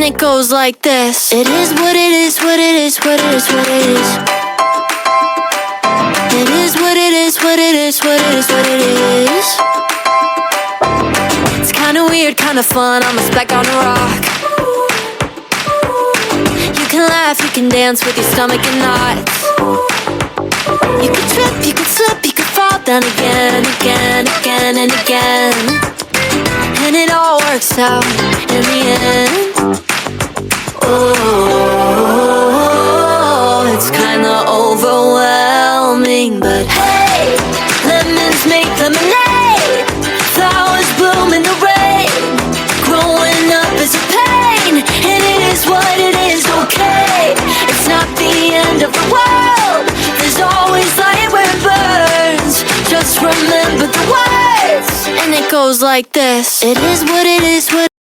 and it goes like this. It is what it is, what it is, what it is, what it is. It is what it is, what it is, what it is, what it is. It's kinda weird, kinda fun, I'm a speck on a rock. You can laugh, you can dance with your stomach in knots. You could trip, you could slip, you could fall down again, again, again and again. And it all works out in the end. Oh, it's kinda overwhelming, but hey, lemons make lemonade. Flowers bloom in the rain. Growing up is a pain, and it is what it is, okay. It's not the end of the world. There's always light where it burns. Just remember the words, and it goes like this. It is what it is, what